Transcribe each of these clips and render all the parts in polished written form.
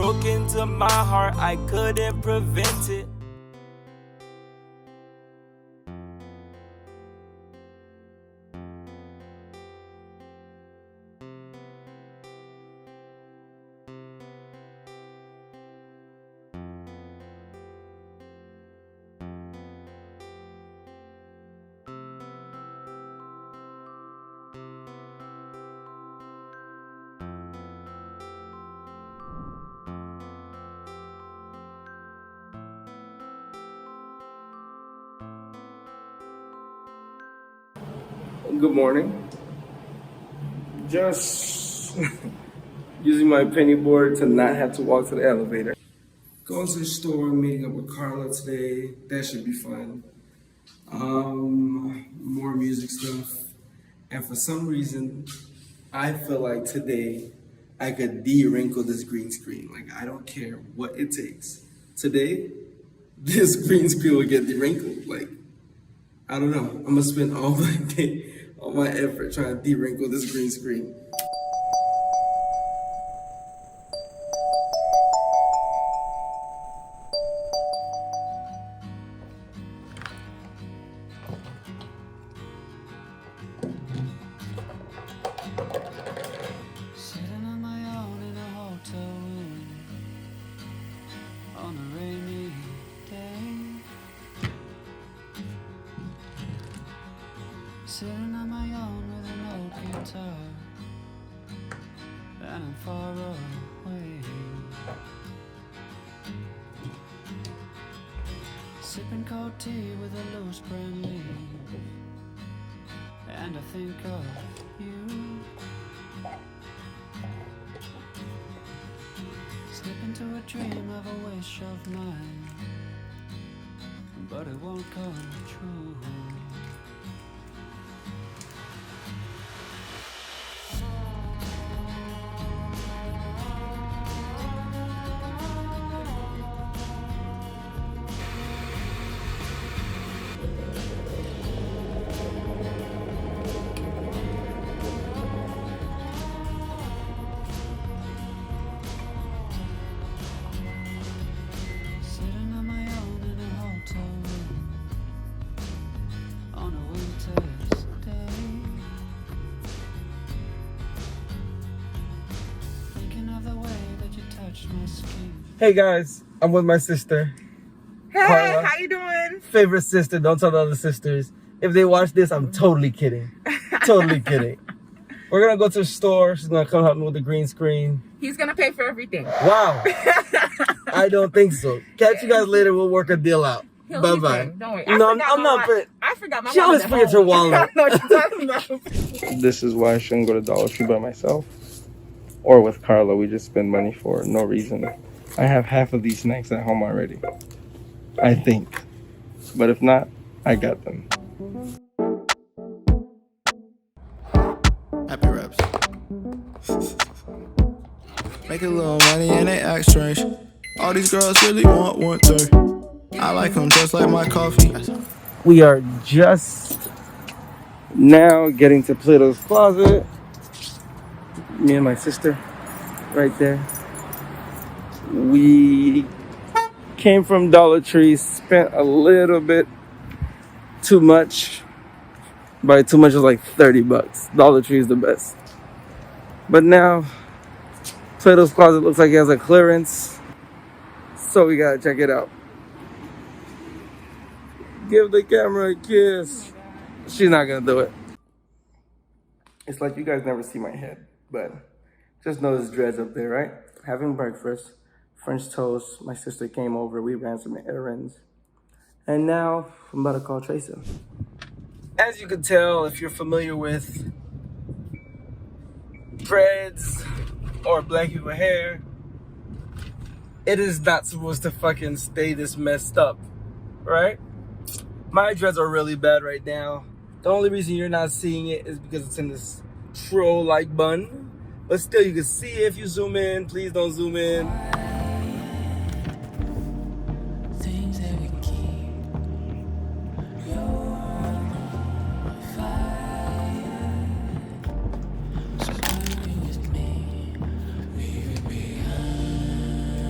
broke into my heart, I couldn't prevent it. Good morning. Just using my penny board to not have to walk to the elevator. Going to the store, meeting up with Carla today. That should be fun. More music stuff. And for some reason, I feel like today I could de-wrinkle this green screen. Like, I don't care what it takes. Today, this green screen will get de-wrinkled. Like, I don't know. I'm gonna spend all my day, all my effort trying to de-wrinkle this green screen. Sitting on my own in a hotel room on a rainy day. Sitting on my own with an old guitar, and I'm far away. Sipping cold tea with a loose brand leaf, and I think of you. Slip into a dream of a wish of mine, but it won't come true. Sitting on my own in a hotel room on a winter's day, thinking of the way that you touched my skin. Hey guys, I'm with my sister. Hey, Carla. how you doing? Favorite sister, don't tell the other sisters. If they watch this, I'm totally kidding. Totally kidding. We're gonna go to the store. She's gonna come help me with the green screen. He's gonna pay for everything. Wow. I don't think so. Catch you guys later. We'll work a deal out. He'll Bye be bye. paying. Don't worry. No, I'm not. I forgot my She always wallet at forgets her home. wallet. I don't know what you're talking about. This is why I shouldn't go to Dollar Tree by myself or with Carla. We just spend money for no reason. I have half of these snacks at home already, I think. But if not, I got them. Happy raps. Make a little money and they act strange. All these girls really want one turn. I like them just like my coffee. We are just now getting to Plato's Closet. Me and my sister right there. We came from Dollar Tree, spent a little bit too much. By too much is like $30. Dollar Tree is the best. But now, Plato's Closet looks like it has a clearance. So we gotta check it out. Give the camera a kiss. She's not gonna do it. It's like you guys never see my head, but just know there's dreads up there, right? Having breakfast, French toast. My sister came over, we ran some errands. And now I'm about to call Treasa. As you can tell, if you're familiar with dreads or black people hair, it is not supposed to fucking stay this messed up, right? My dreads are really bad right now. The only reason you're not seeing it is because it's in this troll-like bun. But still, you can see it if you zoom in. Please don't zoom in. Things that we keep. So come be with me. Leave it behind.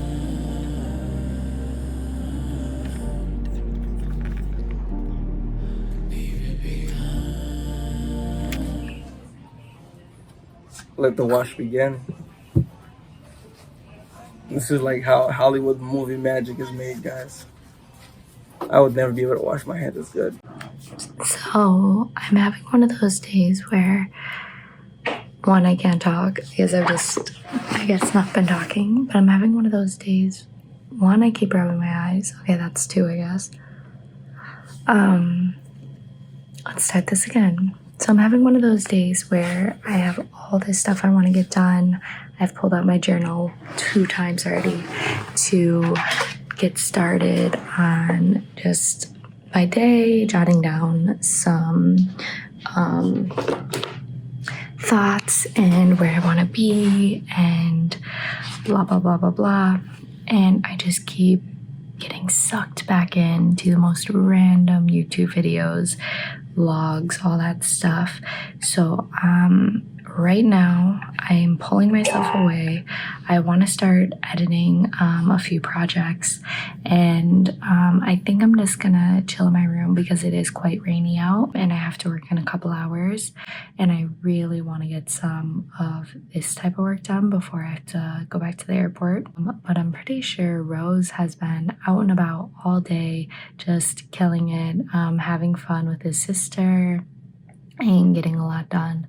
let the wash begin. This is like how Hollywood movie magic is made, guys. I would never be able to wash my hands as good. So I'm having one of those days where, one, I can't talk because I guess not been talking, but I'm having one of those days. One, I keep rubbing my eyes. Okay, that's two, I guess. Let's start this again. So I'm having one of those days where I have all this stuff I want to get done. I've pulled out my journal 2 times already to get started on just my day, jotting down some thoughts and where I want to be and blah, blah, blah, blah, blah. And I just keep getting sucked back into the most random YouTube videos, vlogs, all that stuff. So right now I'm pulling myself away. I want to start editing a few projects, and I think I'm just gonna chill in my room because it is quite rainy out and I have to work in a couple hours, and I really want to get some of this type of work done before I have to go back to the airport. But I'm pretty sure Rose has been out and about all day, just killing it, having fun with his sister and getting a lot done.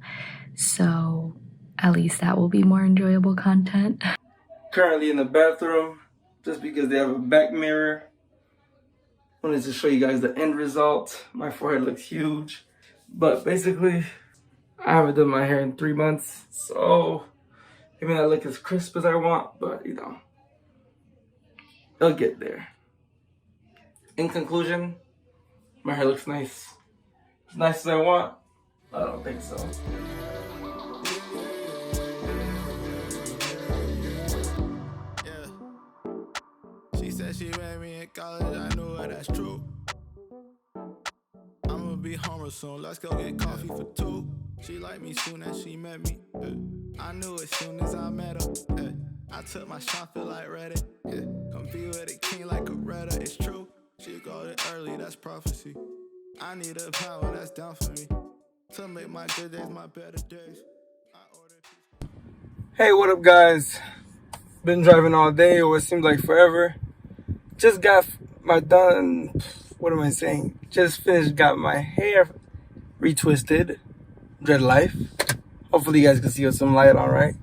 So at least that will be more enjoyable content. Currently in the bathroom, just because they have a back mirror. Wanted to show you guys the end result. My forehead looks huge. But basically, I haven't done my hair in 3 months. So it may not look as crisp as I want, but you know, it'll get there. In conclusion, my hair looks nice. As nice as I want? I don't think so. She said she met me in college, I know her, that's true. I'ma be home soon, let's go get coffee for 2. She liked me soon as she met me. I knew as soon as I met her. I took my shot, feel like Reddit. Come be with a king like a Redder, it's true. She got it early, that's prophecy. I need a power, that's down for me. To make my good days my better days. Hey, what up, guys? Been driving all day, or it seems like forever. Just got my Just finished, got my hair retwisted. Dread life. Hopefully you guys can see with some light on, right?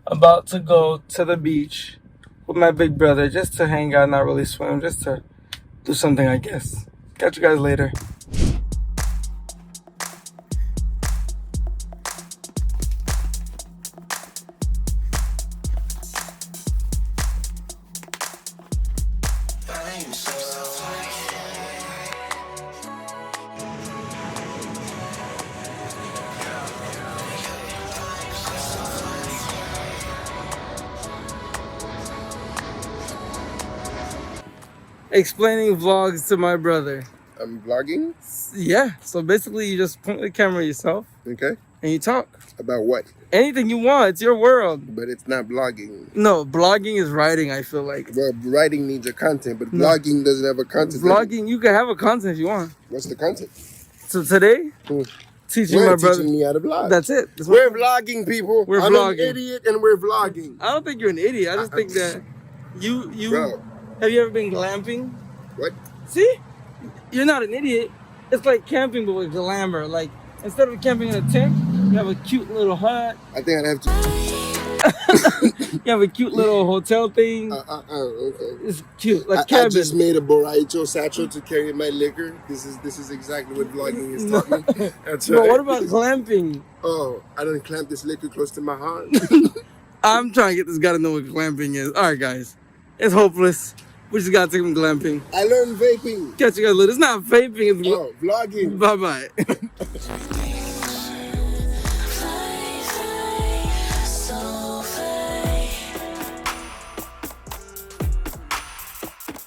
About to go to the beach with my big brother just to hang out, not really swim, just to do something, I guess. Catch you guys later. Explaining vlogs to my brother. I'm vlogging? Yeah, so basically you just point the camera yourself. Okay. And you talk. About what? Anything you want, it's your world. But it's not vlogging. No, blogging is writing, I feel like. Well, writing needs a content, but vlogging doesn't have a content. Vlogging, you can have a content if you want. What's the content? So today, teaching We're my brother. teaching me how to vlog. That's it. We're vlogging, people. We're I'm vlogging. an idiot and we're vlogging. I don't think you're an idiot. I just think that you Bro. Have you ever been glamping? What? See? You're not an idiot. It's like camping but with glamour. Like, instead of camping in a tent, you have a cute little hut. I think I'd have to. You have a cute little hotel thing. Okay. It's cute, like I cabin. just made a borracho satchel to carry my liquor. This is exactly what vlogging is taught me. That's right. But what about glamping? Oh, I don't clamp this liquor close to my heart. I'm trying to get this guy to know what glamping is. All right, guys. It's hopeless. We just gotta take him glamping. I learned vaping. Catch you guys later. It's not vaping. It's vlogging. Bye-bye.